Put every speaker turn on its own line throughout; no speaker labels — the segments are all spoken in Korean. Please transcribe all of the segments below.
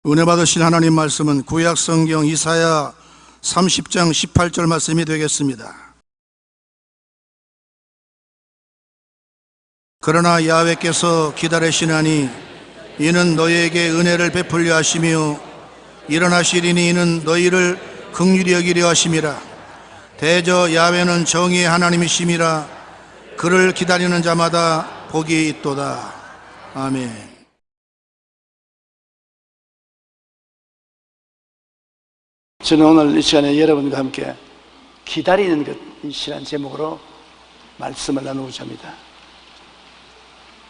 은혜 받으신 하나님 말씀은 구약 성경 이사야 30장 18절 말씀이 되겠습니다. 그러나 야훼께서 기다리시나니 이는 너희에게 은혜를 베풀려 하시며 일어나시리니 이는 너희를 긍휼히 여기려 하심이라. 대저 야훼는 정의의 하나님이심이라. 그를 기다리는 자마다 복이 있도다. 아멘.
저는 오늘 이 시간에 여러분과 함께 기다리는 것이라는 제목으로 말씀을 나누고자 합니다.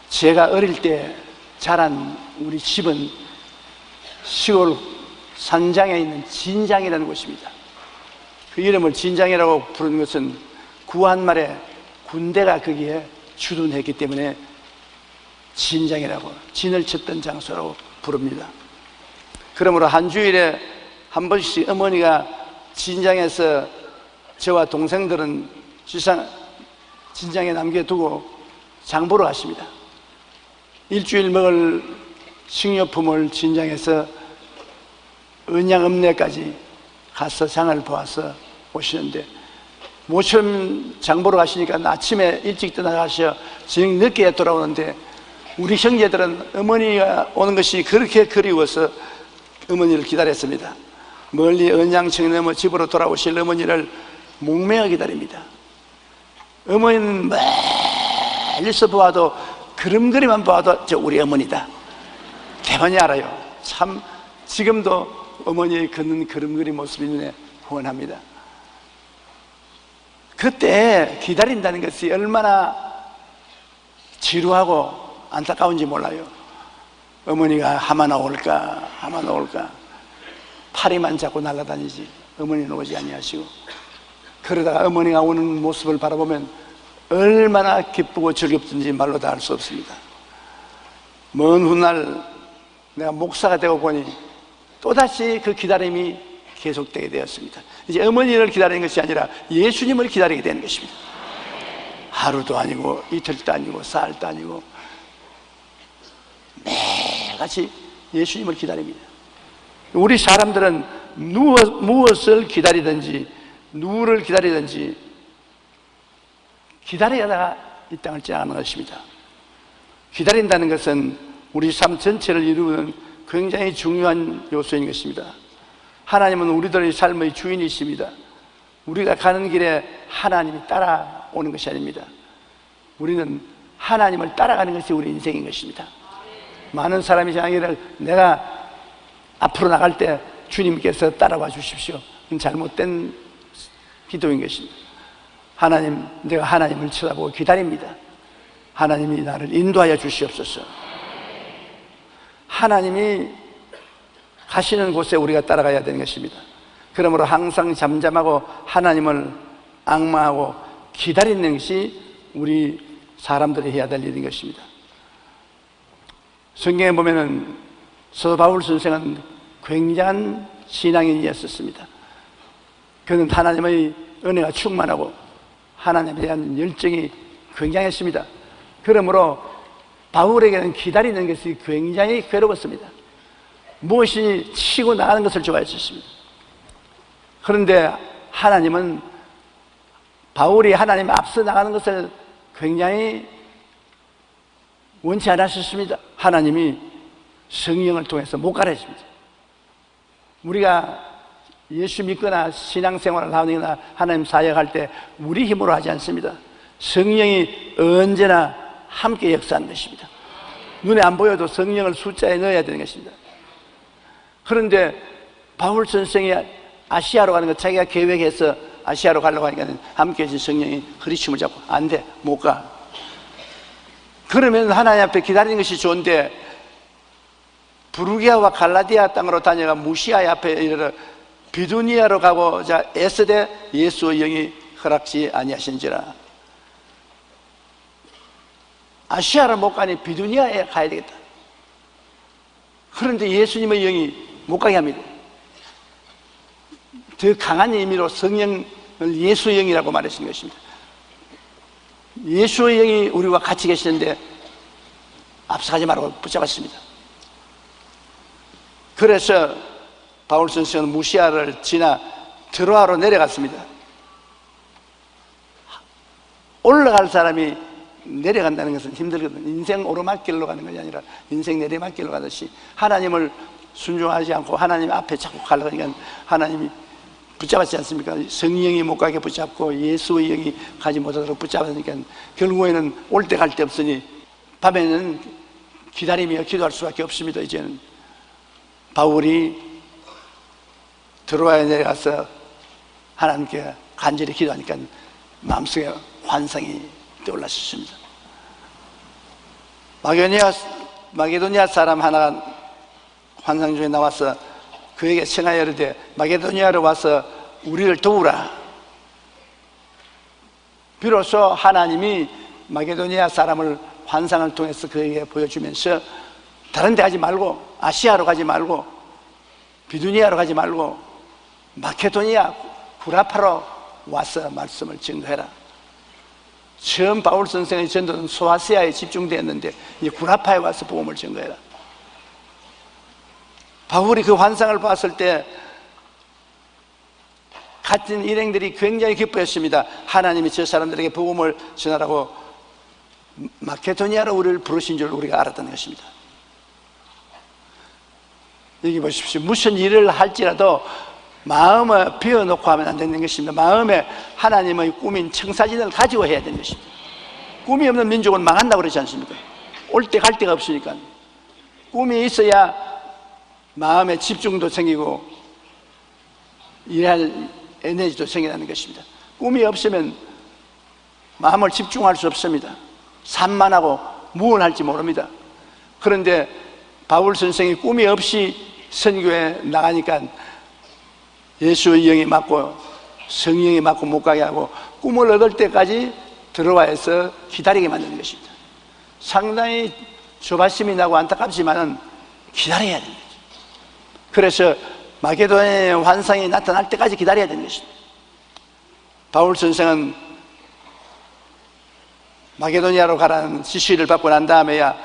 제가 어릴 때 자란 우리 집은 시골 산장에 있는 진장이라는 곳입니다. 그 이름을 진장이라고 부르는 것은 구한말에 군대가 거기에 주둔했기 때문에 진장이라고, 진을 쳤던 장소라고 부릅니다. 그러므로 한 주일에 한 번씩 어머니가 진장에서 저와 동생들은 진장에 남겨두고 장보러 가십니다. 일주일 먹을 식료품을 진장에서 언양읍내까지 가서 장을 보아서 오시는데, 모처럼 장보러 가시니까 아침에 일찍 떠나가셔 저녁 늦게 돌아오는데, 우리 형제들은 어머니가 오는 것이 그렇게 그리워서 어머니를 기다렸습니다. 멀리 언양층 넘어 집으로 돌아오실 어머니를 목매어 기다립니다. 어머니는 멀리서 보아도, 그림그림만 보아도 저 우리 어머니다 대번히 알아요. 참 지금도 어머니의 걷는 그림그림 모습이 눈에 훤합니다. 그때 기다린다는 것이 얼마나 지루하고 안타까운지 몰라요. 어머니가 하마나 올까 하마나 올까, 파리만 잡고 날아다니지 어머니는 오지 아니하시고, 그러다가 어머니가 오는 모습을 바라보면 얼마나 기쁘고 즐겁든지 말로 다 할 수 없습니다. 먼 훗날 내가 목사가 되고 보니 또다시 그 기다림이 계속되게 되었습니다. 이제 어머니를 기다리는 것이 아니라 예수님을 기다리게 되는 것입니다. 하루도 아니고 이틀도 아니고 사흘도 아니고 매일같이 예수님을 기다립니다. 우리 사람들은 무엇을 기다리든지 누구를 기다리든지 기다리다가 이 땅을 지나가는 것입니다. 기다린다는 것은 우리 삶 전체를 이루는 굉장히 중요한 요소인 것입니다. 하나님은 우리들의 삶의 주인이십니다. 우리가 가는 길에 하나님이 따라오는 것이 아닙니다. 우리는 하나님을 따라가는 것이 우리 인생인 것입니다. 많은 사람이 자기를 내가 앞으로 나갈 때 주님께서 따라와 주십시오, 잘못된 기도인 것입니다. 내가 하나님을 쳐다보고 기다립니다. 하나님이 나를 인도하여 주시옵소서. 하나님이 가시는 곳에 우리가 따라가야 되는 것입니다. 그러므로 항상 잠잠하고 하나님을 앙망하고 기다리는 것이 우리 사람들이 해야 될 일인 것입니다. 성경에 보면은 사도 바울 선생은 굉장한 신앙인이었습니다. 그는 하나님의 은혜가 충만하고 하나님에 대한 열정이 굉장했습니다. 그러므로 바울에게는 기다리는 것이 굉장히 괴로웠습니다. 무엇이 치고 나가는 것을 좋아했습니다. 그런데 하나님은 바울이 하나님 앞서 나가는 것을 굉장히 원치 않으셨습니다. 하나님이 성령을 통해서 못 가르칩니다. 우리가 예수 믿거나 신앙생활을 하거나 하나님 사역할 때 우리 힘으로 하지 않습니다. 성령이 언제나 함께 역사하는 것입니다. 눈에 안 보여도 성령을 숫자에 넣어야 되는 것입니다. 그런데 바울 선생이 아시아로 가는 것, 자기가 계획해서 아시아로 가려고 하니까 함께 해준 성령이 허리춤을 잡고 안 돼, 못 가. 그러면 하나님 앞에 기다리는 것이 좋은데 부르기아와 갈라디아 땅으로 다녀가 무시아의 앞에 이르러 비두니아로 가고자 애쓰되 예수의 영이 허락지 아니하신지라. 아시아를 못 가니 비두니아에 가야 되겠다. 그런데 예수님의 영이 못 가게 합니다. 더 강한 의미로 성령을 예수의 영이라고 말하신 것입니다. 예수의 영이 우리와 같이 계시는데 앞서가지 말고 붙잡았습니다. 그래서 바울 선생은 무시아를 지나 드로아로 내려갔습니다. 올라갈 사람이 내려간다는 것은 힘들거든요. 인생 오르막길로 가는 것이 아니라 인생 내리막길로 가듯이 하나님을 순종하지 않고 하나님 앞에 자꾸 가려니까 하나님이 붙잡았지 않습니까? 성령이 못 가게 붙잡고 예수의 영이 가지 못하도록 붙잡으니까 결국에는 올 때 갈 데 없으니 밤에는 기다리며 기도할 수밖에 없습니다. 이제는 바울이 드로아에 내려가서 하나님께 간절히 기도하니까 마음속에 환상이 떠올랐습니다. 마게도니아 사람 하나가 환상 중에 나와서 그에게 청하여 이르되 마게도니아로 와서 우리를 도우라. 비로소 하나님이 마게도니아 사람을 환상을 통해서 그에게 보여주면서 다른 데 가지 말고 아시아로 가지 말고 비두니아로 가지 말고 마케도니아 구라파로 와서 말씀을 증거해라. 처음 바울 선생의 전도는 소아시아에 집중되었는데 이제 구라파에 와서 복음을 증거해라. 바울이 그 환상을 봤을 때 같은 일행들이 굉장히 기뻐했습니다. 하나님이 저 사람들에게 복음을 전하라고 마케도니아로 우리를 부르신 줄 우리가 알았다는 것입니다. 여기 보십시오. 무슨 일을 할지라도 마음을 비워놓고 하면 안 되는 것입니다. 마음에 하나님의 꿈인 청사진을 가지고 해야 되는 것입니다. 꿈이 없는 민족은 망한다고 그러지 않습니까? 올 때 갈 데가 없으니까. 꿈이 있어야 마음에 집중도 생기고 일할 에너지도 생겨나는 것입니다. 꿈이 없으면 마음을 집중할 수 없습니다. 산만하고 무엇을 할지 모릅니다. 그런데 바울 선생이 꿈이 없이 선교에 나가니까 예수의 영이 맞고 성령이 맞고 못 가게 하고 꿈을 얻을 때까지 들어와서 기다리게 만드는 것입니다. 상당히 조바심이 나고 안타깝지만 기다려야 됩니다. 그래서 마게도니아의 환상이 나타날 때까지 기다려야 되는 것입니다. 바울 선생은 마게도니아로 가라는 지시를 받고 난 다음에야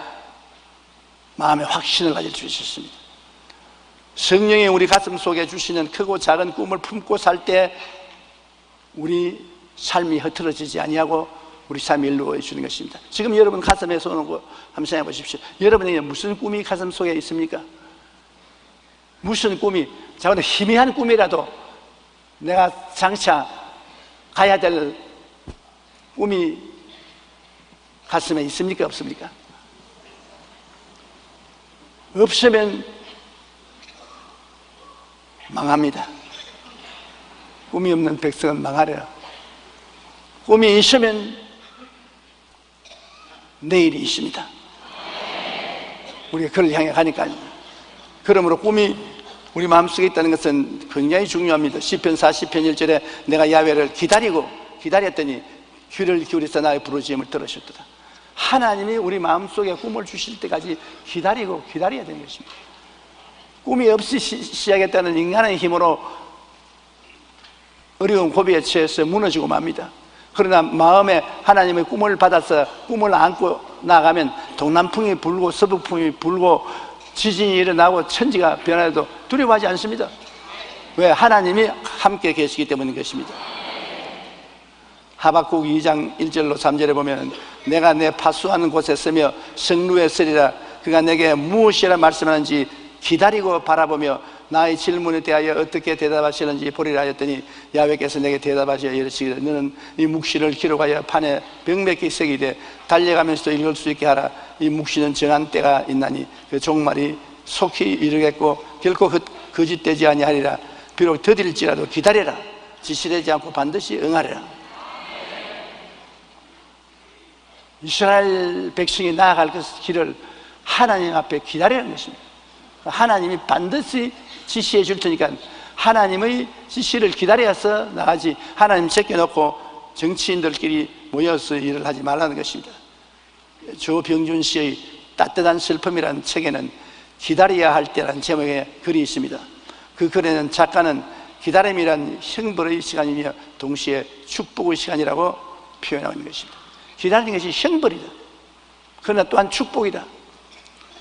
마음에 확신을 가질 수 있었습니다. 성령이 우리 가슴 속에 주시는 크고 작은 꿈을 품고 살 때 우리 삶이 흐트러지지 아니하고 우리 삶이 이루어지는 것입니다. 지금 여러분 가슴에 손 얹고 한번 생각해 보십시오. 여러분에게 무슨 꿈이 가슴 속에 있습니까? 무슨 꿈이, 작은 희미한 꿈이라도 내가 장차 가야 될 꿈이 가슴에 있습니까? 없습니까? 없으면 망합니다. 꿈이 없는 백성은 망하려. 꿈이 있으면 내일이 있습니다. 우리가 그를 향해 가니까요. 그러므로 꿈이 우리 마음속에 있다는 것은 굉장히 중요합니다. 시편 40편 1절에 내가 야훼를 기다렸더니 귀를 기울여서 나의 부르짖음을 들으셨도다. 하나님이 우리 마음속에 꿈을 주실 때까지 기다려야 되는 것입니다. 꿈이 없이 시작했다는 인간의 힘으로 어려운 고비에 처해서 무너지고 맙니다. 그러나 마음에 하나님의 꿈을 받아서 꿈을 안고 나가면 동남풍이 불고 서북풍이 불고 지진이 일어나고 천지가 변화해도 두려워하지 않습니다. 왜? 하나님이 함께 계시기 때문인 것입니다. 하박국 2장 1절로 3절에 보면 내가 내 파수하는 곳에 서며 성루에 서리라. 그가 내게 무엇이라 말씀하는지 기다리고 바라보며 나의 질문에 대하여 어떻게 대답하시는지 보리라 하였더니 야훼께서 내게 대답하시어 이르시기를 너는 이 묵시를 기록하여 판에 병맥히 새기되 달려가면서도 읽을 수 있게 하라. 이 묵시는 정한 때가 있나니 그 종말이 속히 이르겠고 결코 거짓되지 아니하리라. 비록 더딜지라도 기다려라. 지체되지 않고 반드시 응하리라. 이스라엘 백성이 나아갈 그 길을 하나님 앞에 기다리는 것입니다. 하나님이 반드시 지시해 줄 테니까 하나님의 지시를 기다려서 나가지 하나님 제껴놓고 정치인들끼리 모여서 일을 하지 말라는 것입니다. 조병준 씨의 따뜻한 슬픔이라는 책에는 기다려야 할 때라는 제목의 글이 있습니다. 그 글에는 작가는 기다림이란 형벌의 시간이며 동시에 축복의 시간이라고 표현하고 있는 것입니다. 기다리는 것이 형벌이다. 그러나 또한 축복이다.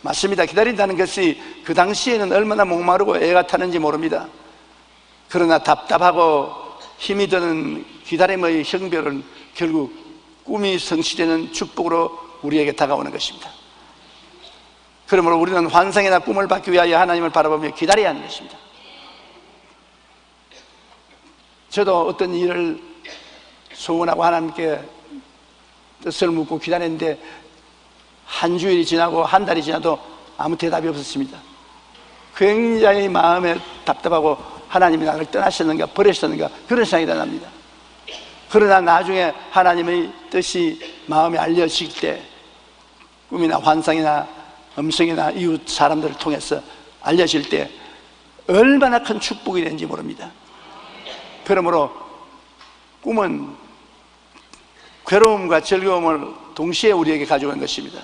맞습니다. 기다린다는 것이 그 당시에는 얼마나 목마르고 애가 타는지 모릅니다. 그러나 답답하고 힘이 드는 기다림의 형별은 결국 꿈이 성취되는 축복으로 우리에게 다가오는 것입니다. 그러므로 우리는 환상이나 꿈을 받기 위하여 하나님을 바라보며 기다려야 하는 것입니다. 저도 어떤 일을 소원하고 하나님께 뜻을 묻고 기다렸는데 한 주일이 지나고 한 달이 지나도 아무 대답이 없었습니다. 굉장히 마음에 답답하고 하나님이 나를 떠나셨는가 버리셨는가 그런 생각이 납니다. 그러나 나중에 하나님의 뜻이 마음에 알려질 때 꿈이나 환상이나 음성이나 이웃 사람들을 통해서 알려질 때 얼마나 큰 축복이 되는지 모릅니다. 그러므로 꿈은 괴로움과 즐거움을 동시에 우리에게 가져오는 것입니다.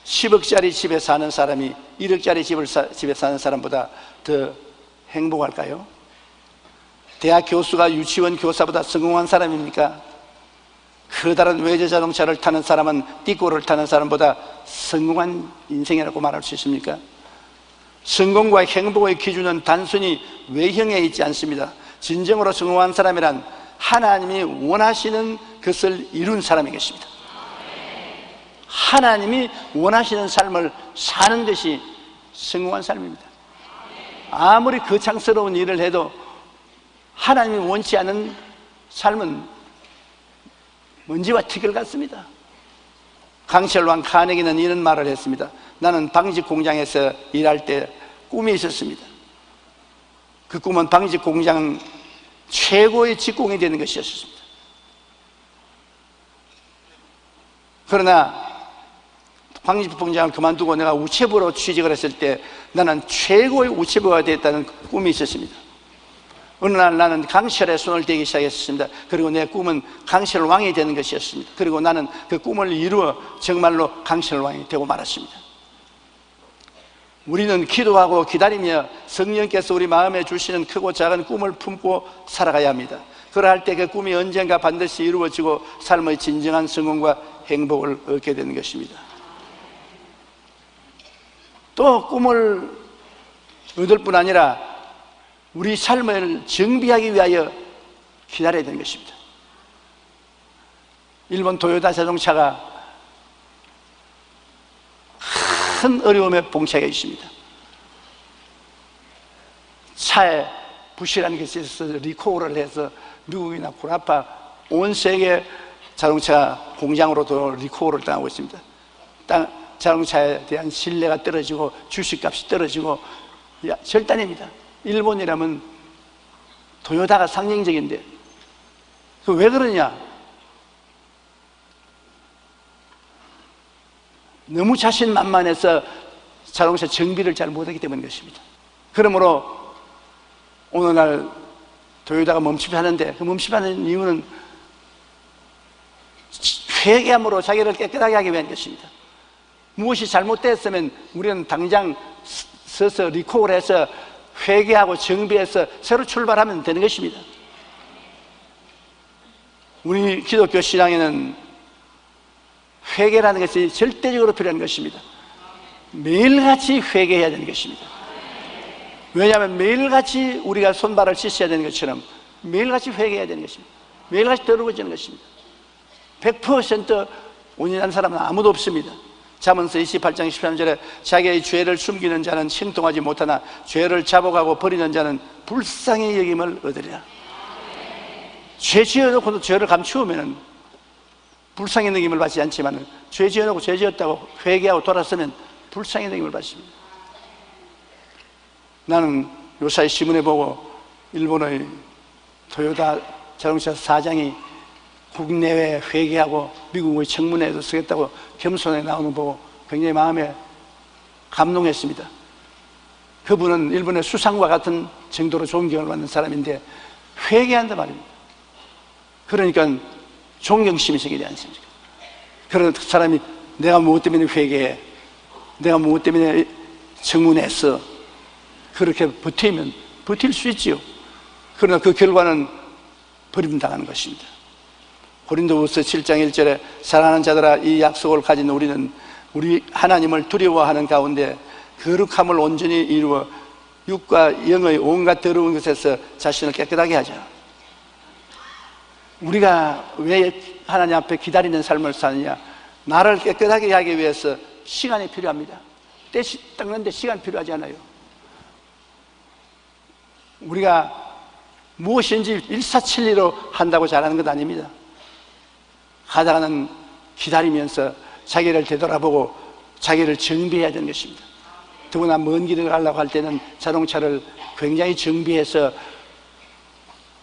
10억짜리 집에 사는 사람이 1억짜리 집에 사는 사람보다 더 행복할까요? 대학 교수가 유치원 교사보다 성공한 사람입니까? 커다란 외제 자동차를 타는 사람은 띠꼬를 타는 사람보다 성공한 인생이라고 말할 수 있습니까? 성공과 행복의 기준은 단순히 외형에 있지 않습니다. 진정으로 성공한 사람이란 하나님이 원하시는 것을 이룬 사람이 것입니다. 하나님이 원하시는 삶을 사는 것이 성공한 삶입니다. 아무리 거창스러운 일을 해도 하나님이 원치 않은 삶은 먼지와 티끌 같습니다. 강철 왕 카네기는 이런 말을 했습니다. 나는 방직 공장에서 일할 때 꿈이 있었습니다. 그 꿈은 방직 공장 최고의 직공이 되는 것이었습니다. 그러나 방직 공장을 그만두고 내가 우체부로 취직을 했을 때 나는 최고의 우체부가 됐다는 꿈이 있었습니다. 어느 날 나는 강철에 손을 대기 시작했습니다. 그리고 내 꿈은 강철 왕이 되는 것이었습니다. 그리고 나는 그 꿈을 이루어 정말로 강철 왕이 되고 말았습니다. 우리는 기도하고 기다리며 성령께서 우리 마음에 주시는 크고 작은 꿈을 품고 살아가야 합니다. 그러할 때 그 꿈이 언젠가 반드시 이루어지고 삶의 진정한 성공과 행복을 얻게 되는 것입니다. 또 꿈을 얻을 뿐 아니라 우리 삶을 정비하기 위하여 기다려야 되는 것입니다. 일본 도요타 자동차가 큰 어려움에 봉착해 있습니다. 차에 부실한 것이 있어서 리콜을 해서 미국이나 구라파 온 세계 자동차 공장으로도 리콜을 당하고 있습니다. 자동차에 대한 신뢰가 떨어지고 주식값이 떨어지고 절단입니다. 일본이라면 도요타가 상징적인데 그 왜 그러냐? 너무 자신만만해서 자동차 정비를 잘 못하기 때문인 것입니다. 그러므로 오늘날 도요타가 멈춤하는데 그 멈춤하는 이유는 회개함으로 자기를 깨끗하게 하기 위한 것입니다. 무엇이 잘못됐으면 우리는 당장 서서 리콜을 해서 회개하고 정비해서 새로 출발하면 되는 것입니다. 우리 기독교 신앙에는 회개라는 것이 절대적으로 필요한 것입니다. 매일같이 회개해야 되는 것입니다. 왜냐하면 매일같이 우리가 손발을 씻어야 되는 것처럼 매일같이 회개해야 되는 것입니다. 매일같이 더러워지는 것입니다. 100% 온전한 사람은 아무도 없습니다. 잠언서 28장 13절에 자기의 죄를 숨기는 자는 형통하지 못하나 죄를 잡아가고 버리는 자는 불쌍히 여김을 얻으리라. 죄 지어놓고도 죄를 감추면 불쌍히 여김을 받지 않지만 죄 지어놓고 죄 지었다고 회개하고 돌아서면 불쌍히 여김을 받습니다. 나는 요사이 신문에 보고 일본의 도요타 자동차 사장이 국내외 회개하고 미국의 청문회에도 쓰겠다고 겸손하게 나오는 거 보고 굉장히 마음에 감동했습니다. 그분은 일본의 수상과 같은 정도로 존경을 받는 사람인데 회개한단 말입니다. 그러니까 존경심이 생기지 않습니까? 그런 사람이 내가 무엇 때문에 회개해? 내가 무엇 때문에 청문회에서 그렇게 버티면 버틸 수 있지요. 그러나 그 결과는 버림당하는 것입니다. 고린도후서 7장 1절에 사랑하는 자들아 이 약속을 가진 우리는 우리 하나님을 두려워하는 가운데 거룩함을 온전히 이루어 육과 영의 온갖 더러운 것에서 자신을 깨끗하게 하자. 우리가 왜 하나님 앞에 기다리는 삶을 사느냐? 나를 깨끗하게 하기 위해서 시간이 필요합니다. 때 닦는데 시간 필요하지 않아요. 우리가 무엇인지 일사천리로 한다고 잘하는 것 아닙니다. 하다가는 기다리면서 자기를 되돌아보고 자기를 정비해야 되는 것입니다. 더구나 먼 길을 가려고 할 때는 자동차를 굉장히 정비해서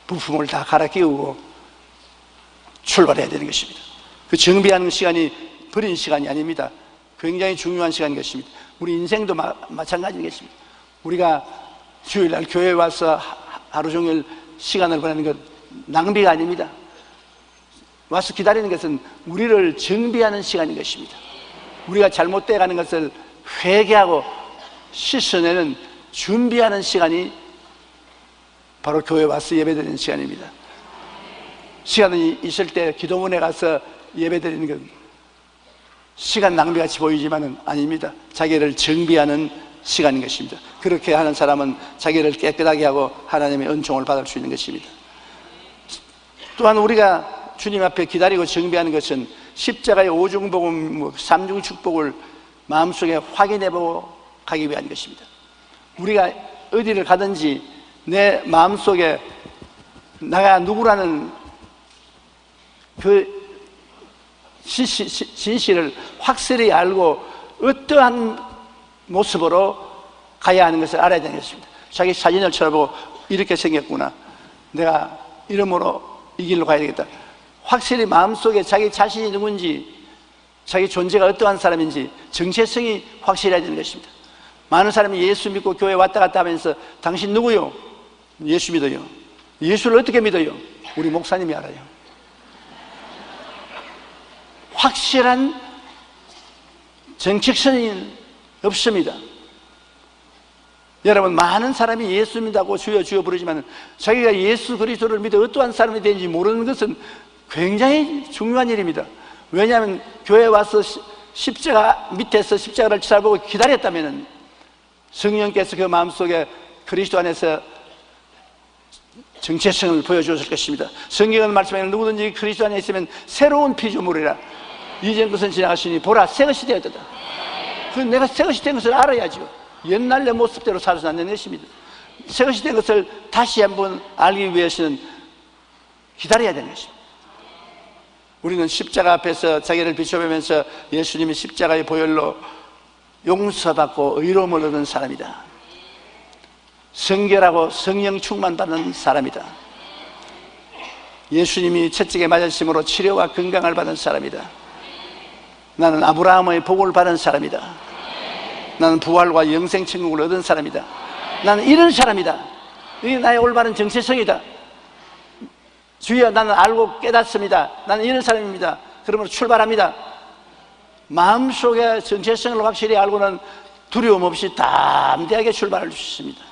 부품을 다 갈아 끼우고 출발해야 되는 것입니다. 그 정비하는 시간이 버린 시간이 아닙니다. 굉장히 중요한 시간인 것입니다. 우리 인생도 마찬가지인 것입니다. 우리가 주일날 교회에 와서 하루 종일 시간을 보내는 것 낭비가 아닙니다. 와서 기다리는 것은 우리를 정비하는 시간인 것입니다. 우리가 잘못되어 가는 것을 회개하고 씻어내는 준비하는 시간이 바로 교회에 와서 예배드리는 시간입니다. 시간이 있을 때 기도원에 가서 예배드리는 것 시간 낭비같이 보이지만은 아닙니다. 자기를 정비하는 시간인 것입니다. 그렇게 하는 사람은 자기를 깨끗하게 하고 하나님의 은총을 받을 수 있는 것입니다. 또한 우리가 주님 앞에 기다리고 정비하는 것은 십자가의 오중복음, 삼중축복을 마음속에 확인해보고 가기 위한 것입니다. 우리가 어디를 가든지 내 마음속에 내가 누구라는 그 진실을 확실히 알고 어떠한 모습으로 가야 하는 것을 알아야 되는 것입니다. 자기 사진을 쳐다보고 이렇게 생겼구나, 내가 이름으로 이 길로 가야 되겠다. 확실히 마음속에 자기 자신이 누군지, 자기 존재가 어떠한 사람인지 정체성이 확실해야 되는 것입니다. 많은 사람이 예수 믿고 교회 왔다 갔다 하면서 당신 누구요? 예수 믿어요. 예수를 어떻게 믿어요? 우리 목사님이 알아요. 확실한 정체성이 없습니다. 여러분, 많은 사람이 예수 믿다고 주여 주여 부르지만 자기가 예수 그리스도를 믿어 어떠한 사람이 되는지 모르는 것은 굉장히 중요한 일입니다. 왜냐하면 교회에 와서 십자가 밑에서 십자가를 쳐다보고 기다렸다면 성령께서 그 마음속에 그리스도 안에서 정체성을 보여주었을 것입니다. 성경은 말씀하는 누구든지 그리스도 안에 있으면 새로운 피조물이라, 이전 것은 지나갔으니 보라 새 것이 되었다. 그 내가 새 것이 된 것을 알아야죠. 옛날 내 모습대로 살아서 안 되는 것입니다. 새 것이 된 것을 다시 한번 알기 위해서는 기다려야 되는 것입니다. 우리는 십자가 앞에서 자기를 비춰보면서 예수님이 십자가의 보혈로 용서받고 의로움을 얻은 사람이다, 성결하고 성령 충만받은 사람이다, 예수님이 채찍에 맞으심으로 치료와 건강을 받은 사람이다, 나는 아브라함의 복을 받은 사람이다, 나는 부활과 영생 천국을 얻은 사람이다, 나는 이런 사람이다, 이게 나의 올바른 정체성이다, 주여 나는 알고 깨닫습니다, 나는 이런 사람입니다, 그러므로 출발합니다. 마음속에 정체성을 확실히 알고는 두려움 없이 담대하게 출발할 수 있습니다.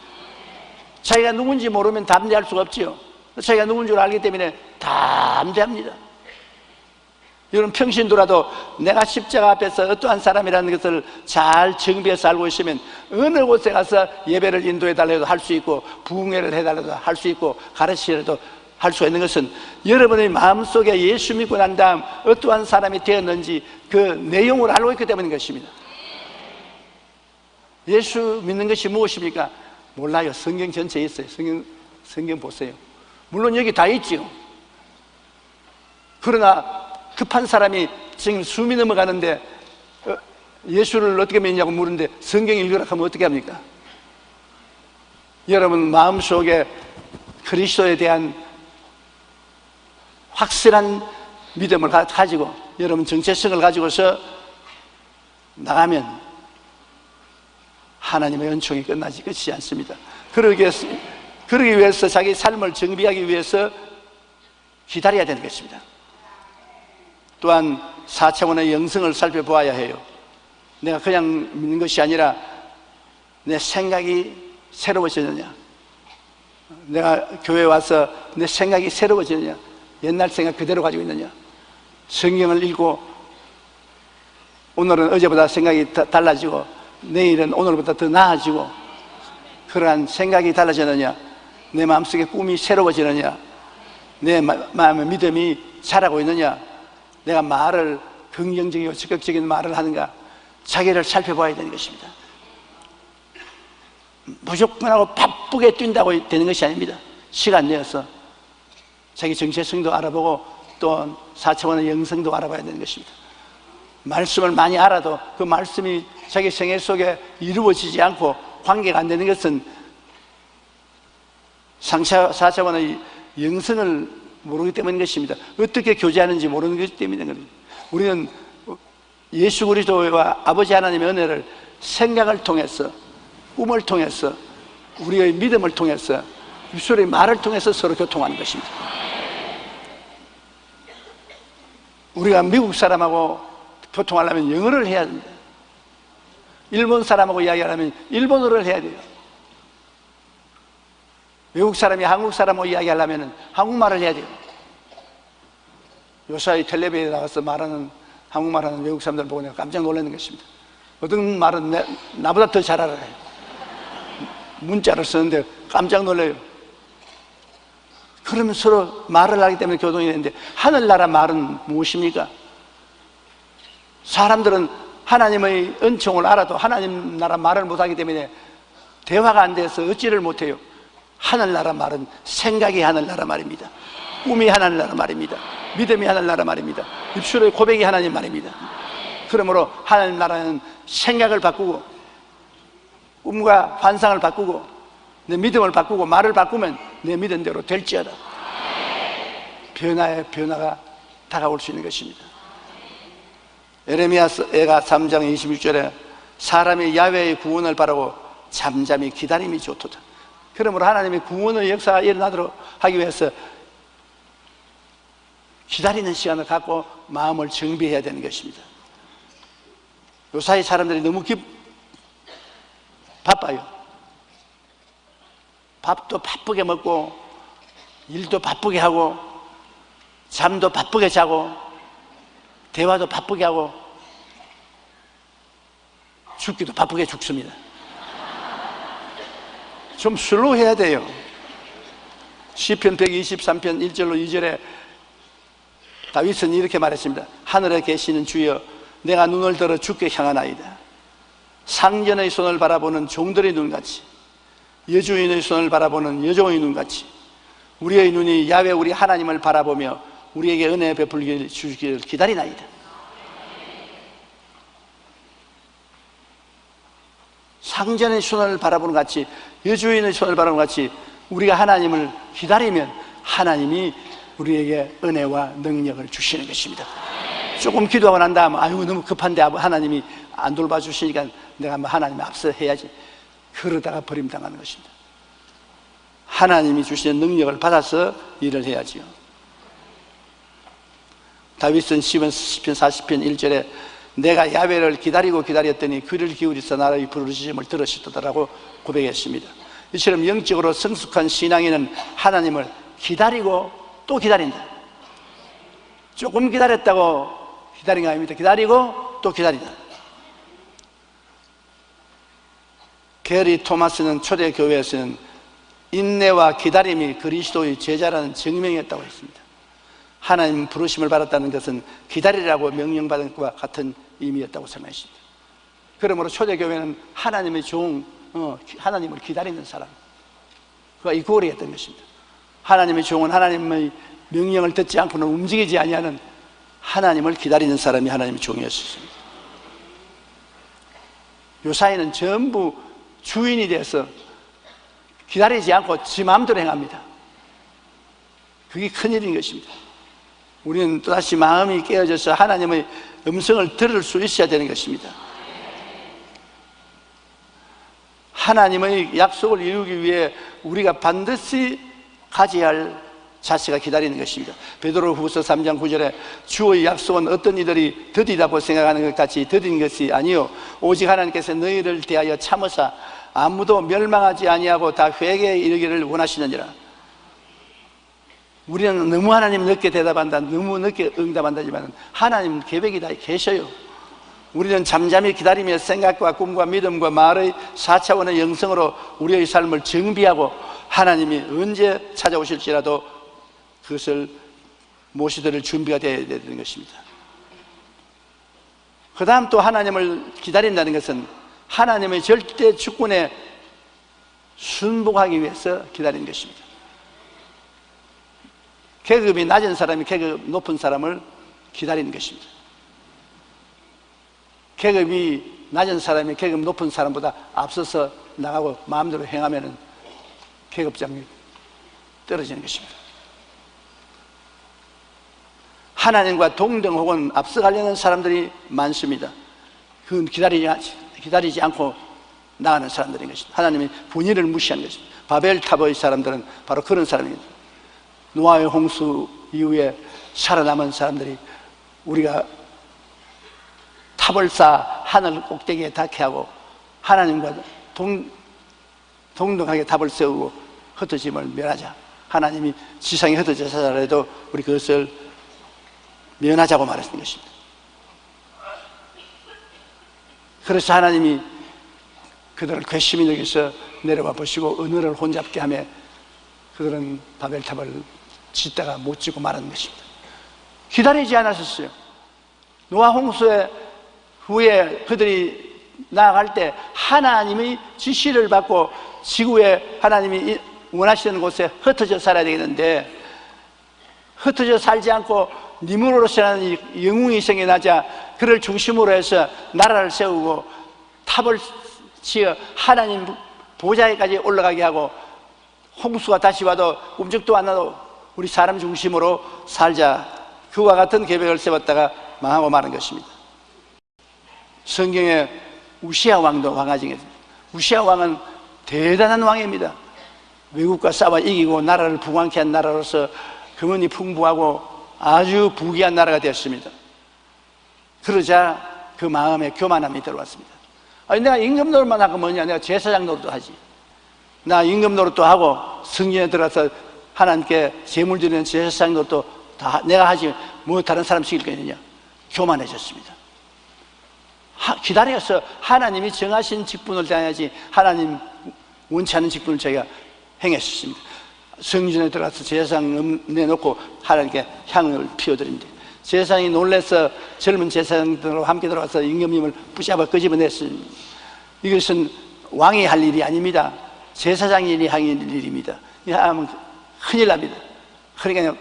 자기가 누군지 모르면 담대할 수가 없지요. 자기가 누군 줄 알기 때문에 담대합니다. 여러분, 평신도라도 내가 십자가 앞에서 어떠한 사람이라는 것을 잘 정비해서 알고 있으면 어느 곳에 가서 예배를 인도해달라도 할 수 있고, 부흥회를 해달라도 할 수 있고, 가르치라도 할 수 있는 것은 여러분의 마음속에 예수 믿고 난 다음 어떠한 사람이 되었는지 그 내용을 알고 있기 때문인 것입니다. 예수 믿는 것이 무엇입니까? 몰라요. 성경 전체에 있어요. 성경 보세요. 물론 여기 다 있지요. 그러나 급한 사람이 지금 숨이 넘어가는데 예수를 어떻게 믿냐고 물는데 성경 읽으라 하면 어떻게 합니까? 여러분, 마음속에 그리스도에 대한 확실한 믿음을 가지고 여러분 정체성을 가지고서 나가면 하나님의 은총이 끝이지 않습니다. 그러기 위해서 자기 삶을 정비하기 위해서 기다려야 되는 것입니다. 또한 4차원의 영성을 살펴보아야 해요. 내가 그냥 믿는 것이 아니라 내 생각이 새로워지느냐, 내가 교회에 와서 내 생각이 새로워지느냐, 옛날 생각 그대로 가지고 있느냐, 성경을 읽고 오늘은 어제보다 생각이 달라지고 내일은 오늘보다 더 나아지고 그러한 생각이 달라지느냐, 내 마음속에 꿈이 새로워지느냐, 내 마음의 믿음이 자라고 있느냐, 내가 말을 긍정적이고 적극적인 말을 하는가, 자기를 살펴봐야 되는 것입니다. 무조건 하고 바쁘게 뛴다고 되는 것이 아닙니다. 시간 내어서 자기 정체성도 알아보고 또 4차원의 영성도 알아봐야 되는 것입니다. 말씀을 많이 알아도 그 말씀이 자기 생애 속에 이루어지지 않고 관계가 안 되는 것은 4차원의 영성을 모르기 때문인 것입니다. 어떻게 교제하는지 모르는 것 때문인 겁니다. 우리는 예수 그리스도와 아버지 하나님의 은혜를 생각을 통해서, 꿈을 통해서, 우리의 믿음을 통해서, 입술의 말을 통해서 서로 교통하는 것입니다. 우리가 미국 사람하고 교통하려면 영어를 해야 됩니다. 일본 사람하고 이야기하려면 일본어를 해야 돼요. 외국 사람이 한국 사람하고 이야기하려면 한국말을 해야 돼요. 요사이 텔레비에 나가서 말하는 한국말하는 외국 사람들 보고 내가 깜짝 놀라는 것입니다. 어떤 말은 나보다 더 잘 알아요. 문자를 쓰는데 깜짝 놀라요. 그러면 서로 말을 하기 때문에 교동이 되는데, 하늘나라 말은 무엇입니까? 사람들은 하나님의 은총을 알아도 하나님 나라 말을 못하기 때문에 대화가 안 돼서 얻지를 못해요. 하늘나라 말은 생각이 하늘나라 말입니다. 꿈이 하늘나라 말입니다. 믿음이 하늘나라 말입니다. 입술의 고백이 하나님 말입니다. 그러므로 하늘나라는 생각을 바꾸고 꿈과 환상을 바꾸고 내 믿음을 바꾸고 말을 바꾸면 내 믿은 대로 될지어다. 변화의 변화가 다가올 수 있는 것입니다. 에레미야가 3장 26절에 사람이 야훼의 구원을 바라고 잠잠히 기다림이 좋도다. 그러므로 하나님의 구원의 역사가 일어나도록 하기 위해서 기다리는 시간을 갖고 마음을 정비해야 되는 것입니다. 요사이 사람들이 너무 바빠요. 밥도 바쁘게 먹고 일도 바쁘게 하고 잠도 바쁘게 자고 대화도 바쁘게 하고 죽기도 바쁘게 죽습니다. 좀 슬로우 해야 돼요. 시편 123편 1절로 2절에 다윗은 이렇게 말했습니다. 하늘에 계시는 주여, 내가 눈을 들어 주께 향하나이다. 상전의 손을 바라보는 종들의 눈같이, 여주인의 손을 바라보는 여종의 눈같이 우리의 눈이 야훼 우리 하나님을 바라보며 우리에게 은혜 베풀기 주시기를 기다리나이다. 상전의 손을 바라보는 같이, 여주인의 손을 바라보는 같이 우리가 하나님을 기다리면 하나님이 우리에게 은혜와 능력을 주시는 것입니다. 조금 기도하고 난 다음 아유 너무 급한데 하나님이 안 돌봐주시니까 내가 하나님 앞서 해야지, 그러다가 버림당하는 것입니다. 하나님이 주시는 능력을 받아서 일을 해야지요. 다윗은 시편 40편 1절에 내가 야훼를 기다리고 기다렸더니 귀를 기울이서 나의 부르짖음을 들으시더라고 고백했습니다. 이처럼 영적으로 성숙한 신앙인은 하나님을 기다리고 또 기다린다. 조금 기다렸다고 기다린 거 아닙니다. 기다리고 또 기다린다. 게리 토마스는 초대교회에서는 인내와 기다림이 그리스도의 제자라는 증명이었다고 했습니다. 하나님 부르심을 받았다는 것은 기다리라고 명령받은 것과 같은 의미였다고 설명했습니다. 그러므로 초대교회는 하나님의 하나님을 기다리는 사람, 그가 이 고리였던 것입니다. 하나님의 종은 하나님의 명령을 듣지 않고는 움직이지 아니하는 하나님을 기다리는 사람이 하나님의 종이었습니다. 요사이는 전부 주인이 돼서 기다리지 않고 지 마음대로 행합니다. 그게 큰일인 것입니다. 우리는 또다시 마음이 깨어져서 하나님의 음성을 들을 수 있어야 되는 것입니다. 하나님의 약속을 이루기 위해 우리가 반드시 가져야 할 자세가 기다리는 것입니다. 베드로후서 3장 9절에 주의 약속은 어떤 이들이 더디다고 생각하는 것 같이 더딘 것이 아니요 오직 하나님께서 너희를 대하여 참으사 아무도 멸망하지 아니하고 다 회개에 이르기를 원하시느니라. 우리는 너무 하나님 늦게 대답한다, 너무 늦게 응답한다지만 하나님 계획이 다 계셔요. 우리는 잠잠히 기다리며 생각과 꿈과 믿음과 말의 4차원의 영성으로 우리의 삶을 정비하고 하나님이 언제 찾아오실지라도 그것을 모시들 준비가 되어야 되는 것입니다. 그 다음 또 하나님을 기다린다는 것은 하나님의 절대 주권에 순복하기 위해서 기다리는 것입니다. 계급이 낮은 사람이 계급 높은 사람을 기다리는 것입니다. 계급이 낮은 사람이 계급 높은 사람보다 앞서서 나가고 마음대로 행하면 계급장이 떨어지는 것입니다. 하나님과 동등 혹은 앞서가려는 사람들이 많습니다. 그건 기다리지 않고 나가는 사람들인 것입니다. 하나님이 분위를 무시하는 것입니다. 바벨탑의 사람들은 바로 그런 사람입니다. 노아의 홍수 이후에 살아남은 사람들이 우리가 탑을 쌓아 하늘 꼭대기에 닿게 하고 하나님과 동등하게 탑을 세우고 흩어짐을 면하자. 하나님이 지상에 흩어져서 살아도 우리 그것을 면하자고 말했던 것입니다. 그래서 하나님이 그들을 괘씸히 여기서 내려와 보시고 언어를 혼잡게 하며 그들은 바벨탑을 짓다가 못 짓고 말하는 것입니다. 기다리지 않았었어요. 노아 홍수의 후에 그들이 나아갈 때 하나님의 지시를 받고 지구에 하나님이 원하시는 곳에 흩어져 살아야 되겠는데 흩어져 살지 않고 니무로라는 영웅이 생겨나자 그를 중심으로 해서 나라를 세우고 탑을 지어 하나님 보좌에까지 올라가게 하고 홍수가 다시 와도 움직도 안 나도 우리 사람 중심으로 살자, 그와 같은 계획을 세웠다가 망하고 마는 것입니다. 성경에 우시아 왕도 왕화 중에 우시아 왕은 대단한 왕입니다. 외국과 싸워 이기고 나라를 부강케 한 나라로서 금은이 풍부하고 아주 부귀한 나라가 되었습니다. 그러자 그 마음에 교만함이 들어왔습니다. 아니, 내가 임금 노릇만 하고 뭐냐, 내가 제사장 노릇도 하지. 나 임금 노릇도 하고 성전에 들어가서 하나님께 제물 드리는 제사장 노릇도 다 내가 하지 뭐 다른 사람 시킬 거느냐. 교만해졌습니다. 기다려서 하나님이 정하신 직분을 다해야지 하나님 원치 않는 직분을 저희가 행했습니다. 성전에 들어가서 제사장 내놓고 하나님께 향을 피워드립니다. 제사장이 놀라서 젊은 제사장들과 함께 들어가서 임금님을 붙잡아 끄집어냈습니다. 이것은 왕이 할 일이 아닙니다. 제사장이 할 일입니다. 이 하면 큰일 납니다. 그러니까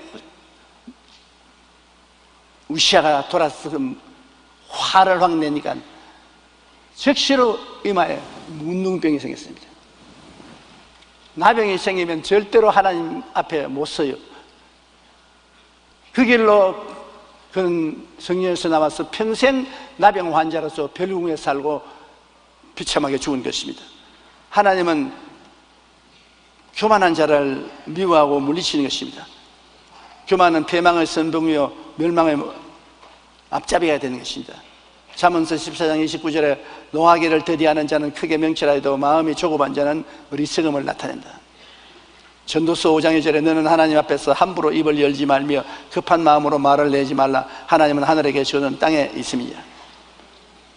우시아가 돌아서 화를 확 내니까 즉시로 이마에 문둥병이 생겼습니다. 나병이 생기면 절대로 하나님 앞에 못 서요. 그 길로 그는 성령에서 나와서 평생 나병 환자로서 별궁에 살고 비참하게 죽은 것입니다. 하나님은 교만한 자를 미워하고 물리치는 것입니다. 교만은 패망의 선봉이요 멸망의 앞잡이가 되는 것입니다. 잠언서 14장 29절에 노하기를 더디하는 자는 크게 명철하여도 마음이 조급한 자는 어리석음을 나타낸다. 전도서 5장 2절에 너는 하나님 앞에서 함부로 입을 열지 말며 급한 마음으로 말을 내지 말라. 하나님은 하늘에 계시고는 땅에 있음이야.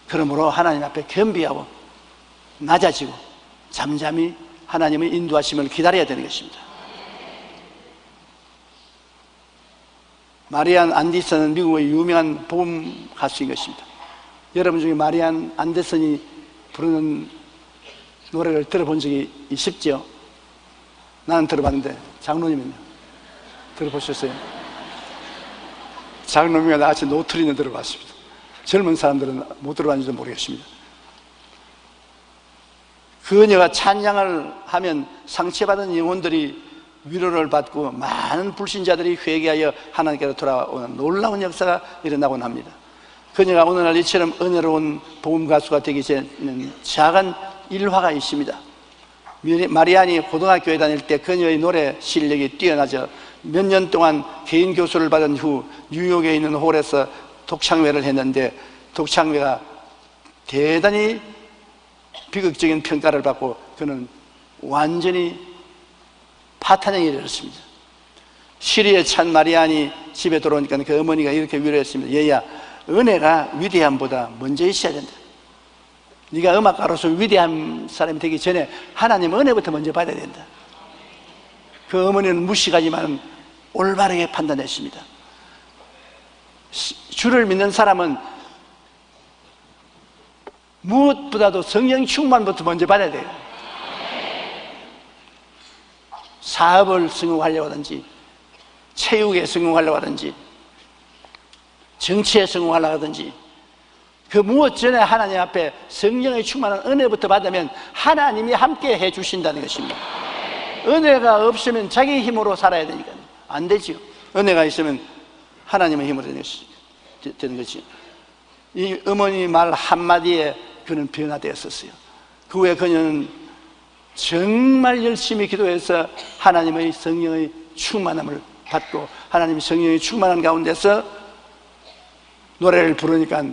그러므로 하나님 앞에 겸비하고 낮아지고 잠잠히 하나님의 인도하심을 기다려야 되는 것입니다. 마리안 안디슨은 미국의 유명한 복음 가수인 것입니다. 여러분 중에 마리안 안데슨이 부르는 노래를 들어본 적이 있습죠? 나는 들어봤는데 장로님은요? 들어보셨어요? 장로님과 나같이 노트리는 들어봤습니다. 젊은 사람들은 못 들어봤는지도 모르겠습니다. 그녀가 찬양을 하면 상처받은 영혼들이 위로를 받고 많은 불신자들이 회개하여 하나님께로 돌아오는 놀라운 역사가 일어나곤 합니다. 그녀가 오늘날 이처럼 은혜로운 복음 가수가 되기 전에는 작은 일화가 있습니다. 마리안이 고등학교에 다닐 때 그녀의 노래 실력이 뛰어나져 몇 년 동안 개인 교수를 받은 후 뉴욕에 있는 홀에서 독창회를 했는데 독창회가 대단히 비극적인 평가를 받고 그는 완전히 파탄에 이르렀습니다. 시리에 찬 마리안이 집에 들어오니까 그 어머니가 이렇게 위로했습니다. 얘야, 은혜가 위대함보다 먼저 있어야 된다. 네가 음악가로서 위대한 사람이 되기 전에 하나님 은혜부터 먼저 받아야 된다. 그 어머니는 무식하지만 올바르게 판단했습니다. 주를 믿는 사람은 무엇보다도 성령 충만부터 먼저 받아야 돼요. 사업을 성공하려고 하든지, 체육에 성공하려고 하든지, 정치에 성공하려고 하든지, 그 무엇 전에 하나님 앞에 성령의 충만한 은혜부터 받으면 하나님이 함께 해 주신다는 것입니다. 은혜가 없으면 자기 힘으로 살아야 되니까 안 되지요. 은혜가 있으면 하나님의 힘으로 되는 거지. 이 어머니 말 한마디에 그는 변화되었었어요. 그 후에 그녀는 정말 열심히 기도해서 하나님의 성령의 충만함을 받고, 하나님의 성령의 충만한 가운데서 노래를 부르니까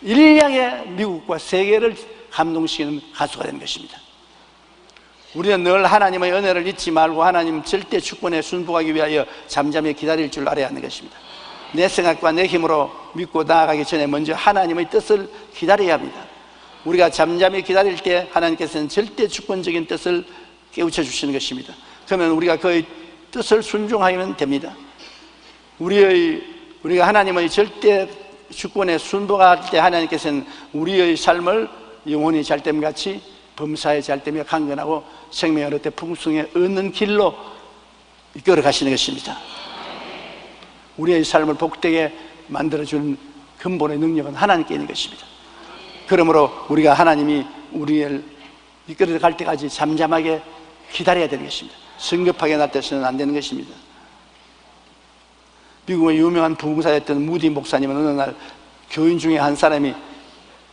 일량의 미국과 세계를 감동시키는 가수가 된 것입니다. 우리는 늘 하나님의 은혜를 잊지 말고 하나님 절대 주권에 순복하기 위하여 잠잠히 기다릴 줄 알아야 하는 것입니다. 내 생각과 내 힘으로 믿고 나아가기 전에 먼저 하나님의 뜻을 기다려야 합니다. 우리가 잠잠히 기다릴 때 하나님께서는 절대 주권적인 뜻을 깨우쳐 주시는 것입니다. 그러면 우리가 그의 뜻을 순종하면 됩니다. 우리가 하나님의 절대 주권에 순복할 때 하나님께서는 우리의 삶을 영혼이 잘됨같이 범사에 잘되며 강건하고 생명의 어릴 때 풍성에 얻는 길로 이끌어 가시는 것입니다. 우리의 삶을 복되게 만들어주는 근본의 능력은 하나님께 있는 것입니다. 그러므로 우리가 하나님이 우리를 이끌어 갈 때까지 잠잠하게 기다려야 되는 것입니다. 성급하게 나타서는 안 되는 것입니다. 미국의 유명한 부흥사였던 무디 목사님은 어느 날 교인 중에 한 사람이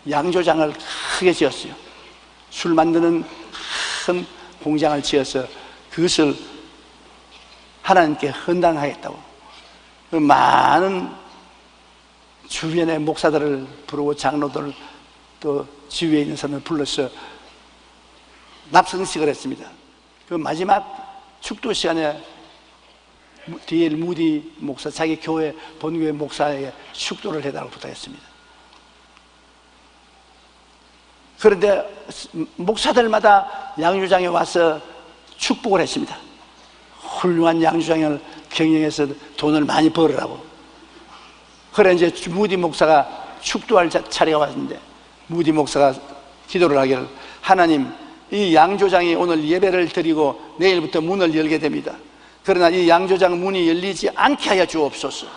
양조장을 크게 지었어요. 술 만드는 큰 공장을 지어서 그것을 하나님께 헌당하겠다고 많은 주변의 목사들을 부르고 장로들 또 지위에 있는 사람을 불러서 납성식을 했습니다. 그 마지막 축도 시간에 D.L. 무디 목사, 자기 교회 본교회 목사에게 축도를 해달라고 부탁했습니다. 그런데 목사들마다 양조장에 와서 축복을 했습니다. 훌륭한 양조장을 경영해서 돈을 많이 벌으라고. 그래 이제 무디 목사가 축도할 차례가 왔는데 무디 목사가 기도를 하기를, 하나님, 이 양조장이 오늘 예배를 드리고 내일부터 문을 열게 됩니다. 그러나 이 양조장 문이 열리지 않게 하여 주옵소서.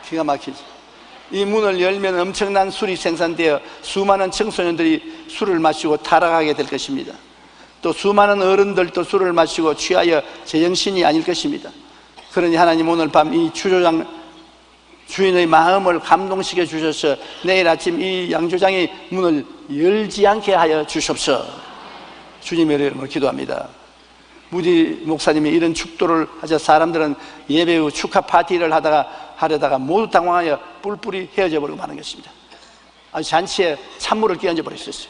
기가 막히지. 이 문을 열면 엄청난 술이 생산되어 수많은 청소년들이 술을 마시고 타락하게 될 것입니다. 또 수많은 어른들도 술을 마시고 취하여 제정신이 아닐 것입니다. 그러니 하나님, 오늘 밤 이 주조장 주인의 마음을 감동시켜 주셔서 내일 아침 이 양조장이 문을 열지 않게 하여 주십시오. 주님의 이름으로 기도합니다. 무디 목사님이 이런 축도를 하자 사람들은 예배 후 축하 파티를 하려다가 모두 당황하여 뿔뿔이 헤어져 버리고 마는 것입니다. 아주 잔치에 찬물을 끼얹어 버렸었어요.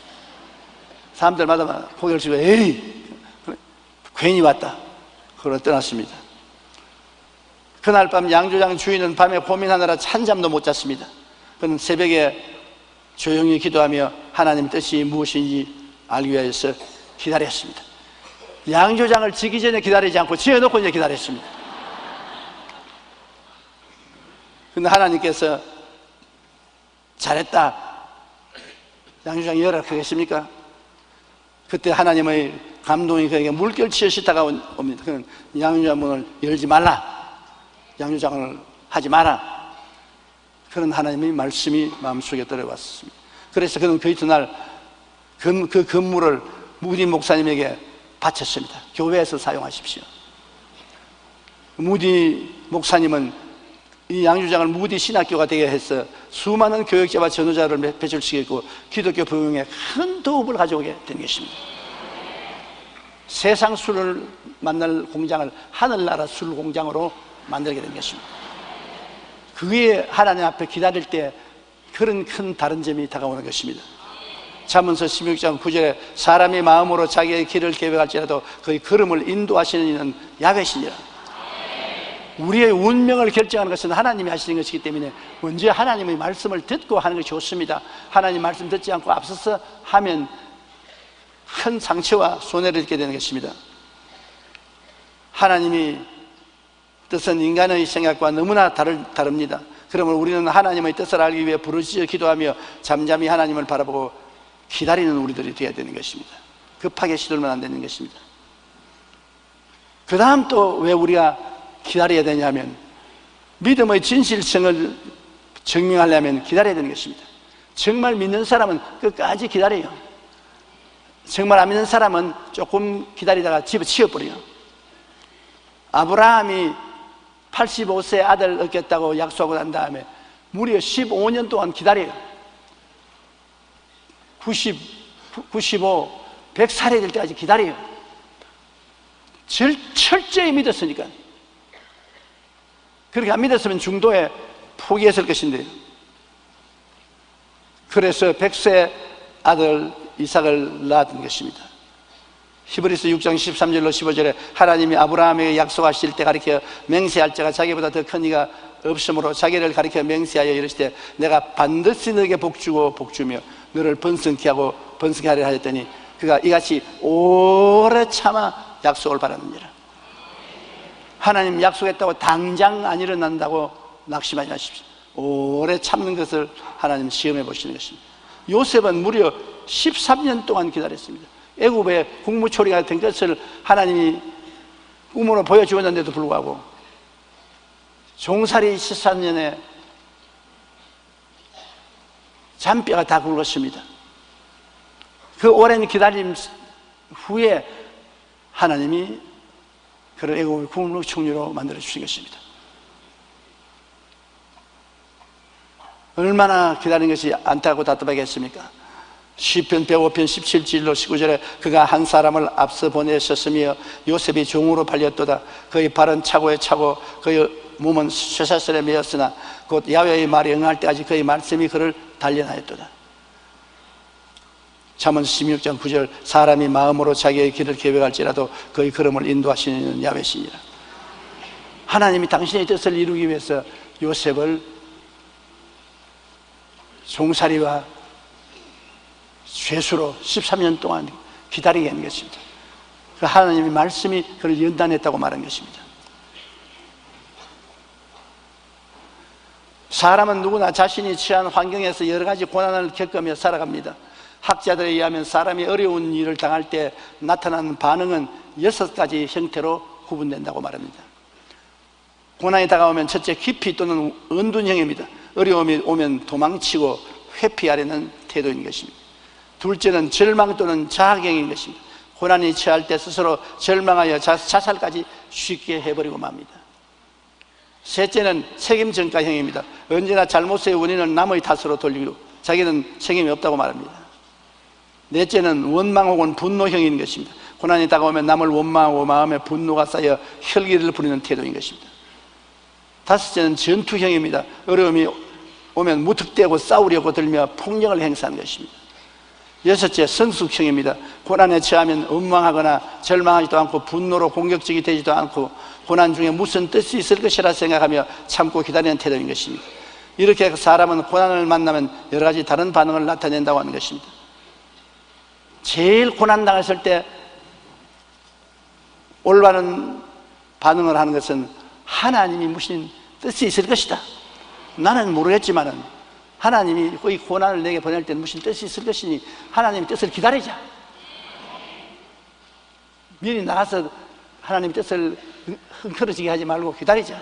사람들마다 고개를 숙여 에이 괜히 왔다 그러고 떠났습니다. 그날 밤 양조장 주인은 밤에 고민하느라 한잠도 못 잤습니다. 그는 새벽에 조용히 기도하며 하나님 뜻이 무엇인지 알기 위해서 기다렸습니다. 양조장을 지기 전에 기다리지 않고 지어놓고 이제 기다렸습니다. 근데 하나님께서 잘했다, 양조장이 열악하겠습니까? 그때 하나님의 감동이 그에게 물결치어 싣다가 옵니다. 그는 양조장 문을 열지 말라, 양조장을 하지 마라, 그런 하나님의 말씀이 마음속에 들어왔습니다. 그래서 그는 그 이튿날 그 건물을 무디 목사님에게 바쳤습니다. 교회에서 사용하십시오. 무디 목사님은 이 양조장을 무디 신학교가 되게 해서 수많은 교역자와 전도자를 배출시켰고 기독교 부흥에 큰 도움을 가져오게 된 것입니다. 세상 술을 만날 공장을 하늘나라 술 공장으로 만들게 된 것입니다. 그게 하나님 앞에 기다릴 때 그런 큰 다른 점이 다가오는 것입니다. 잠언서 16장 9절에 사람이 마음으로 자기의 길을 계획할지라도 그의 걸음을 인도하시는 이는 야훼시니라. 우리의 운명을 결정하는 것은 하나님이 하시는 것이기 때문에 먼저 하나님의 말씀을 듣고 하는 것이 좋습니다. 하나님 말씀 듣지 않고 앞서서 하면 큰 상처와 손해를 입게 되는 것입니다. 하나님이 뜻은 인간의 생각과 너무나 다릅니다. 그러면 우리는 하나님의 뜻을 알기 위해 부르짖어 기도하며 잠잠히 하나님을 바라보고 기다리는 우리들이 되어야 되는 것입니다. 급하게 시들면 안 되는 것입니다. 그 다음 또 왜 우리가 기다려야 되냐면 믿음의 진실성을 증명하려면 기다려야 되는 것입니다. 정말 믿는 사람은 끝까지 기다려요. 정말 안 믿는 사람은 조금 기다리다가 집어치워버려요. 아브라함이 85세 아들 얻겠다고 약속하고 난 다음에 무려 15년 동안 기다려요. 90, 95, 100살이 될 때까지 기다려요. 철저히 믿었으니까. 그렇게 안 믿었으면 중도에 포기했을 것인데요. 그래서 100세 아들 이삭을 낳은 것입니다. 히브리서 6장 13절로 15절에 하나님이 아브라함에게 약속하실 때 가리켜 맹세할 자가 자기보다 더 큰 이가 없으므로 자기를 가리켜 맹세하여 이르시되 내가 반드시 너에게 복주고 복주며 너를 번성케 하고 번성케 하리라 하였더니 그가 이같이 오래 참아 약속을 받았느니라. 하나님 약속했다고 당장 안 일어난다고 낙심하지 마십시오. 오래 참는 것을 하나님 시험해 보시는 것입니다. 요셉은 무려 13년 동안 기다렸습니다. 애굽의 국무초리가 된 것을 하나님이 꿈으로 보여주었는데도 불구하고 종살이 14년에 잔뼈가 다 굵었습니다. 그 오랜 기다림 후에 하나님이 그를 애굽의 국무총리로 만들어 주신 것입니다. 얼마나 기다린 것이 안타깝고 답답하게 했습니까? 시편 105편 17절로 19절에 그가 한 사람을 앞서 보내셨으며 요셉이 종으로 팔렸도다. 그의 발은 차고에 차고 그의 몸은 쇠사슬에 매였으나 곧 야훼의 말이 응할 때까지 그의 말씀이 그를 단련하였도다. 잠언서 16장 9절 사람이 마음으로 자기의 길을 계획할지라도 그의 걸음을 인도하시는 야훼시니라. 하나님이 당신의 뜻을 이루기 위해서 요셉을 종살이와 죄수로 13년 동안 기다리게 한 것입니다. 그 하나님의 말씀이 그를 연단했다고 말한 것입니다. 사람은 누구나 자신이 처한 환경에서 여러 가지 고난을 겪으며 살아갑니다. 학자들에 의하면 사람이 어려운 일을 당할 때 나타나는 반응은 6가지 형태로 구분된다고 말합니다. 고난이 다가오면 첫째 기피 또는 은둔형입니다. 어려움이 오면 도망치고 회피하려는 태도인 것입니다. 둘째는 절망 또는 자학형인 것입니다. 고난이 처할 때 스스로 절망하여 자살까지 쉽게 해버리고 맙니다. 셋째는 책임 전가형입니다. 언제나 잘못의 원인을 남의 탓으로 돌리고 자기는 책임이 없다고 말합니다. 넷째는 원망 혹은 분노형인 것입니다. 고난이 다가오면 남을 원망하고 마음에 분노가 쌓여 혈기를 부리는 태도인 것입니다. 다섯째는 전투형입니다. 어려움이 오면 무턱대고 싸우려고 들며 폭력을 행사하는 것입니다. 여섯째 성숙형입니다. 고난에 처하면 원망하거나 절망하지도 않고 분노로 공격적이 되지도 않고 고난 중에 무슨 뜻이 있을 것이라 생각하며 참고 기다리는 태도인 것입니다. 이렇게 사람은 고난을 만나면 여러 가지 다른 반응을 나타낸다고 하는 것입니다. 제일 고난당했을 때 올바른 반응을 하는 것은 하나님이 무슨 뜻이 있을 것이다. 나는 모르겠지만은 하나님이 이 고난을 내게 보낼 때는 무슨 뜻이 있을 것이니 하나님의 뜻을 기다리자. 미리 나가서 하나님의 뜻을 흥크러지게 하지 말고 기다리자.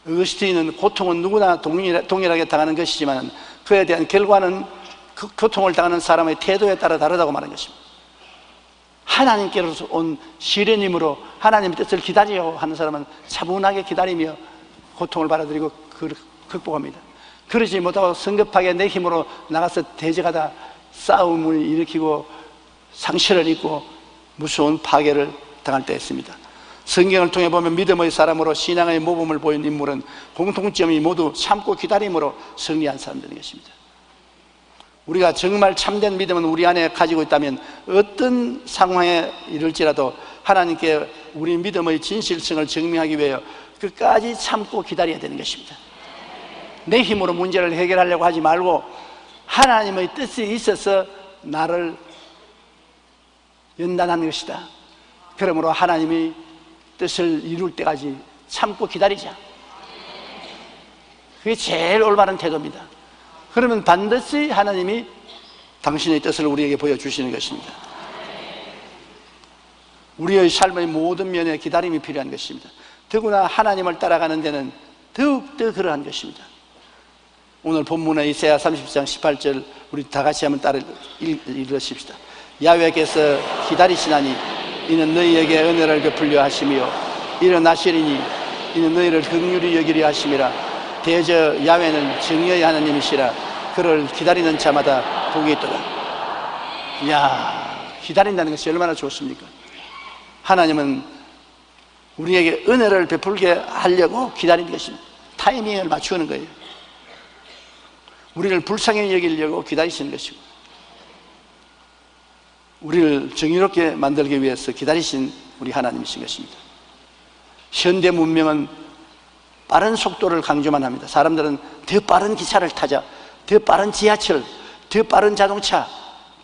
어거스틴은 고통은 누구나 동일하게 당하는 것이지만 그에 대한 결과는 그 고통을 당하는 사람의 태도에 따라 다르다고 말하는 것입니다. 하나님께로서 온 시련임으로 하나님의 뜻을 기다리려고 하는 사람은 차분하게 기다리며 고통을 받아들이고 극복합니다. 그러지 못하고 성급하게 내 힘으로 나가서 대적하다 싸움을 일으키고 상처를 입고 무서운 파괴를 당할 때 있습니다. 성경을 통해 보면 믿음의 사람으로 신앙의 모범을 보인 인물은 공통점이 모두 참고 기다림으로 승리한 사람들인 것입니다. 우리가 정말 참된 믿음은 우리 안에 가지고 있다면 어떤 상황에 이를지라도 하나님께 우리 믿음의 진실성을 증명하기 위해 끝까지 참고 기다려야 되는 것입니다. 내 힘으로 문제를 해결하려고 하지 말고 하나님의 뜻이 있어서 나를 연단하는 것이다. 그러므로 하나님이 뜻을 이룰 때까지 참고 기다리자. 그게 제일 올바른 태도입니다. 그러면 반드시 하나님이 당신의 뜻을 우리에게 보여주시는 것입니다. 우리의 삶의 모든 면에 기다림이 필요한 것입니다. 더구나 하나님을 따라가는 데는 더욱더 그러한 것입니다. 오늘 본문의 이사야 30장 18절 우리 다 같이 한번 따라 읽으십시다. 야훼께서 기다리시나니 이는 너희에게 은혜를 베풀려 하시며 일어나시리니 이는 너희를 긍휼히 여기려 하심이라. 대저 야훼는 정의의 하나님이시라. 그를 기다리는 자마다 복이 있도다. 이야, 기다린다는 것이 얼마나 좋습니까? 하나님은 우리에게 은혜를 베풀게 하려고 기다리는 것입니다. 타이밍을 맞추는 거예요. 우리를 불쌍히 여기려고 기다리시는 것이고, 우리를 정의롭게 만들기 위해서 기다리신 우리 하나님이신 것입니다. 현대 문명은 빠른 속도를 강조만 합니다. 사람들은 더 빠른 기차를 타자, 더 빠른 지하철, 더 빠른 자동차,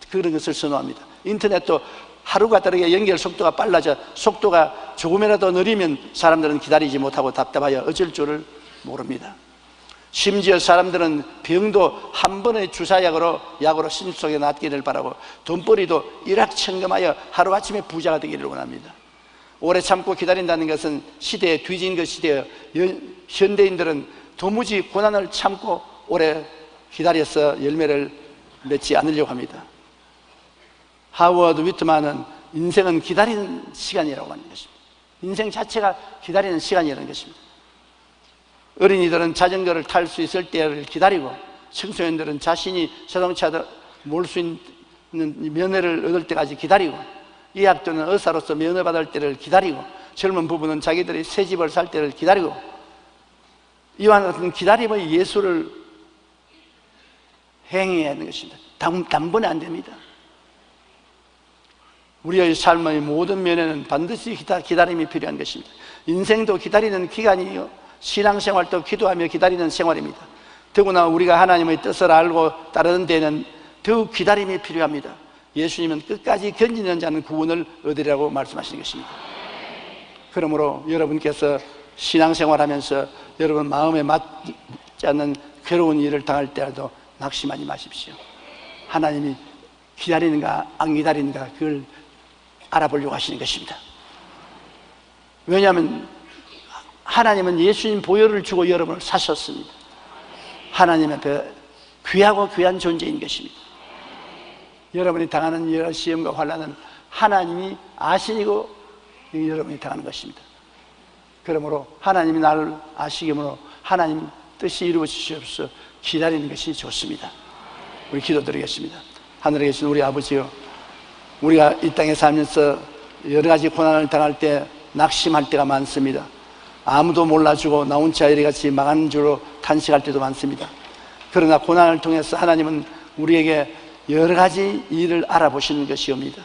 그런 것을 선호합니다. 인터넷도 하루가 다르게 연결 속도가 빨라져 속도가 조금이라도 느리면 사람들은 기다리지 못하고 답답하여 어쩔 줄을 모릅니다. 심지어 사람들은 병도 한 번의 주사약으로 신속하게 낫기를 바라고 돈벌이도 일확천금하여 하루아침에 부자가 되기를 원합니다. 오래 참고 기다린다는 것은 시대에 뒤진 것이되어 현대인들은 도무지 고난을 참고 오래 기다려서 열매를 맺지 않으려고 합니다. 하워드 위트만은 인생은 기다리는 시간이라고 하는 것입니다. 인생 자체가 기다리는 시간이라는 것입니다. 어린이들은 자전거를 탈 수 있을 때를 기다리고, 청소년들은 자신이 자동차를 몰 수 있는 면허를 얻을 때까지 기다리고, 의학도는 의사로서 면허 받을 때를 기다리고, 젊은 부부는 자기들이 새 집을 살 때를 기다리고, 이와 같은 기다림의 예술을 행해야 하는 것입니다. 단번에 안 됩니다. 우리의 삶의 모든 면에는 반드시 기다림이 필요한 것입니다. 인생도 기다리는 기간이요, 신앙생활도 기도하며 기다리는 생활입니다. 더구나 우리가 하나님의 뜻을 알고 따르는 데는 더욱 기다림이 필요합니다. 예수님은 끝까지 견디는 자는 구원을 얻으리라고 말씀하시는 것입니다. 그러므로 여러분께서 신앙생활하면서 여러분 마음에 맞지 않는 괴로운 일을 당할 때라도 낙심하지 마십시오. 하나님이 기다리는가 안 기다리는가 그걸 알아보려고 하시는 것입니다. 왜냐하면 하나님은 예수님 보혈을 주고 여러분을 사셨습니다. 하나님 앞에 귀하고 귀한 존재인 것입니다. 여러분이 당하는 여러 시험과 환난은 하나님이 아시고 여러분이 당하는 것입니다. 그러므로 하나님이 나를 아시기므로 하나님 뜻이 이루어지시옵소서 기다리는 것이 좋습니다. 우리 기도드리겠습니다. 하늘에 계신 우리 아버지요, 우리가 이 땅에 살면서 여러 가지 고난을 당할 때 낙심할 때가 많습니다. 아무도 몰라주고 나 혼자 이래같이 망하는 줄로 탄식할 때도 많습니다. 그러나 고난을 통해서 하나님은 우리에게 여러 가지 일을 알아보시는 것이옵니다.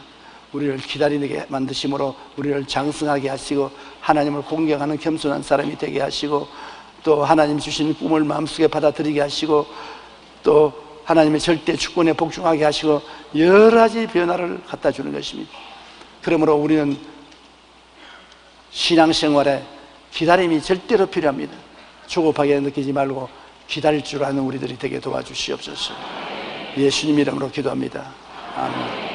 우리를 기다리게 만드심으로 우리를 장성하게 하시고 하나님을 공경하는 겸손한 사람이 되게 하시고 또 하나님 주신 꿈을 마음속에 받아들이게 하시고 또 하나님의 절대 주권에 복종하게 하시고 여러 가지 변화를 갖다 주는 것입니다. 그러므로 우리는 신앙생활에 기다림이 절대로 필요합니다. 조급하게 느끼지 말고 기다릴 줄 아는 우리들이 되게 도와주시옵소서. 예수님 이름으로 기도합니다. 아멘.